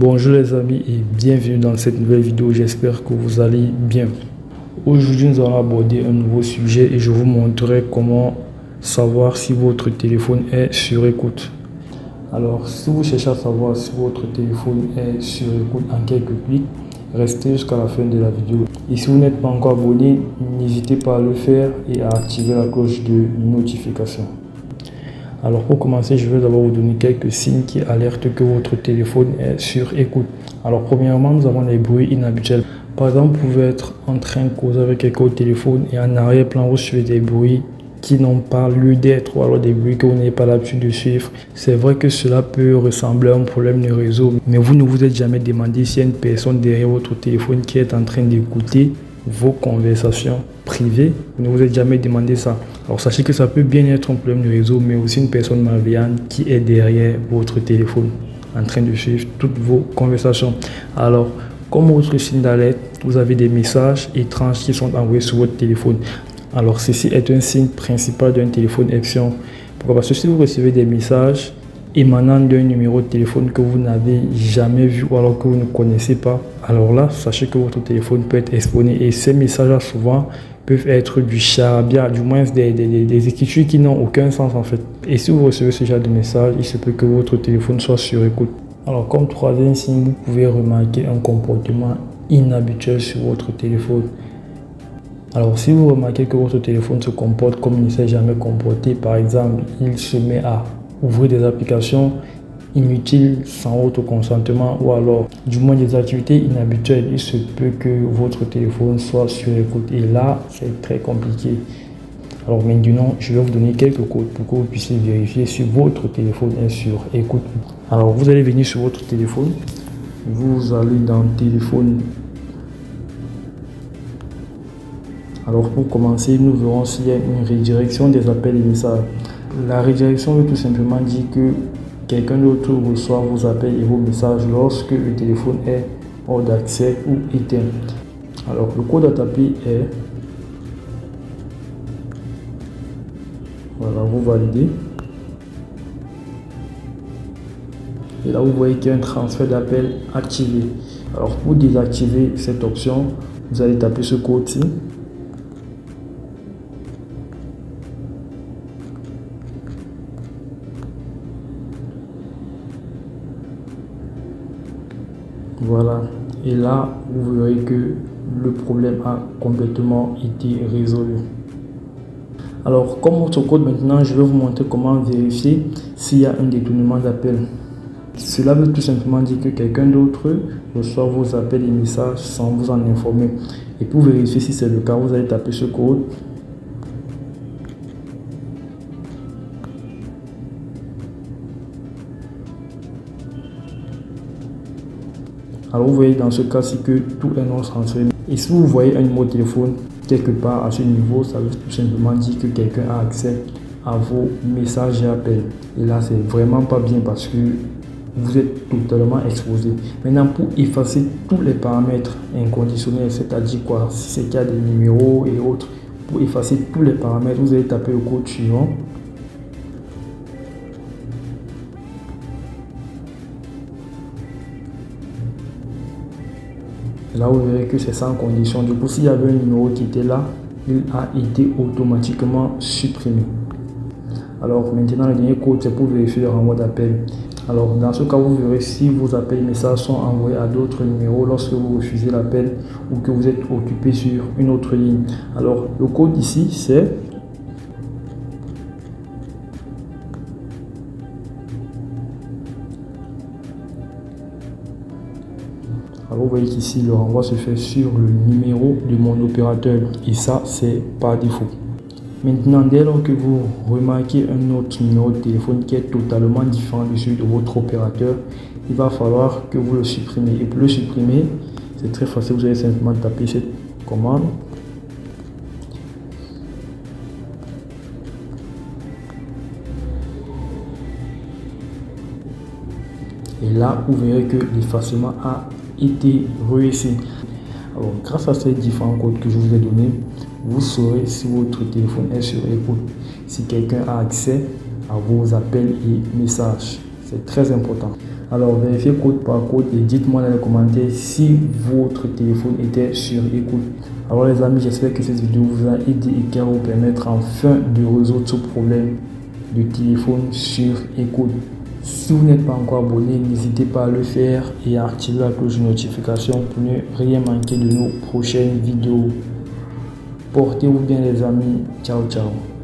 Bonjour les amis et bienvenue dans cette nouvelle vidéo, j'espère que vous allez bien. Aujourd'hui nous allons aborder un nouveau sujet et je vous montrerai comment savoir si votre téléphone est sur écoute. Alors si vous cherchez à savoir si votre téléphone est sur écoute en quelques clics, restez jusqu'à la fin de la vidéo. Et si vous n'êtes pas encore abonné, n'hésitez pas à le faire et à activer la cloche de notification. Alors pour commencer, je vais d'abord vous donner quelques signes qui alertent que votre téléphone est sur écoute. Alors premièrement, nous avons les bruits inhabituels. Par exemple, vous pouvez être en train de causer avec quelqu'un au téléphone et en arrière-plan, vous suivez des bruits qui n'ont pas lieu d'être ou alors des bruits que vous n'avez pas l'habitude de suivre. C'est vrai que cela peut ressembler à un problème de réseau, mais vous ne vous êtes jamais demandé s'il y a une personne derrière votre téléphone qui est en train d'écouter vos conversations privées. Vous ne vous êtes jamais demandé ça. Alors sachez que ça peut bien être un problème de réseau, mais aussi une personne malveillante qui est derrière votre téléphone en train de suivre toutes vos conversations. Alors, comme autre signe d'alerte, vous avez des messages étranges qui sont envoyés sur votre téléphone. Alors ceci est un signe principal d'un téléphone espion. Pourquoi? Parce que si vous recevez des messages émanant d'un numéro de téléphone que vous n'avez jamais vu ou alors que vous ne connaissez pas, alors là, sachez que votre téléphone peut être espionné. Et ces messages-là, souvent, peuvent être du charabia, du moins des écritures qui n'ont aucun sens en fait. Et si vous recevez ce genre de message, il se peut que votre téléphone soit sur écoute. Alors comme troisième signe, vous pouvez remarquer un comportement inhabituel sur votre téléphone. Alors si vous remarquez que votre téléphone se comporte comme il ne s'est jamais comporté, par exemple, il se met à ouvrir des applications inutiles sans votre consentement ou alors du moins des activités inhabituelles, il se peut que votre téléphone soit sur écoute et là c'est très compliqué. Alors maintenant je vais vous donner quelques codes pour que vous puissiez vérifier si votre téléphone est sur écoute. Alors vous allez venir sur votre téléphone, vous allez dans téléphone. Alors pour commencer, nous verrons s'il y a une redirection des appels et messages. La redirection veut tout simplement dire que quelqu'un d'autre reçoit vos appels et vos messages lorsque le téléphone est hors d'accès ou éteint. Alors le code à taper est, voilà, vous validez. Et là vous voyez qu'il y a un transfert d'appel activé. Alors pour désactiver cette option, vous allez taper ce code-ci. Voilà, et là vous verrez que le problème a complètement été résolu. Alors comme autre code maintenant, je vais vous montrer comment vérifier s'il y a un détournement d'appel. Cela veut tout simplement dire que quelqu'un d'autre reçoit vos appels et messages sans vous en informer. Et pour vérifier si c'est le cas, vous allez taper ce code. Alors vous voyez dans ce cas-ci que tout est non transféré. Et si vous voyez un numéro de téléphone quelque part à ce niveau, ça veut tout simplement dire que quelqu'un a accès à vos messages et appels. Et là, c'est vraiment pas bien parce que vous êtes totalement exposé. Maintenant, pour effacer tous les paramètres inconditionnels, c'est-à-dire quoi? Si c'est qu'il y a des numéros et autres, pour effacer tous les paramètres, vous allez taper le code suivant. Là, vous verrez que c'est sans condition. Du coup, s'il y avait un numéro qui était là, il a été automatiquement supprimé. Alors maintenant, le dernier code, c'est pour vérifier le renvoi d'appel. Alors dans ce cas, vous verrez si vos appels et messages sont envoyés à d'autres numéros lorsque vous refusez l'appel ou que vous êtes occupé sur une autre ligne. Alors le code ici, c'est alors vous voyez qu'ici le renvoi se fait sur le numéro de mon opérateur et ça c'est par défaut. Maintenant, dès lors que vous remarquez un autre numéro de téléphone qui est totalement différent de celui de votre opérateur, il va falloir que vous le supprimez. Et pour le supprimer, c'est très facile, vous allez simplement taper cette commande. Et là, vous verrez que l'effacement a été réussi. Alors, grâce à ces différents codes que je vous ai donnés, vous saurez si votre téléphone est sur écoute, si quelqu'un a accès à vos appels et messages. C'est très important. Alors vérifiez code par code et dites-moi dans les commentaires si votre téléphone était sur écoute. Alors les amis, j'espère que cette vidéo vous a aidé et qu'elle va vous permettre enfin de résoudre ce problème de téléphone sur écoute. Si vous n'êtes pas encore abonné, n'hésitez pas à le faire et à activer la cloche de notification pour ne rien manquer de nos prochaines vidéos. Portez-vous bien les amis. Ciao, ciao.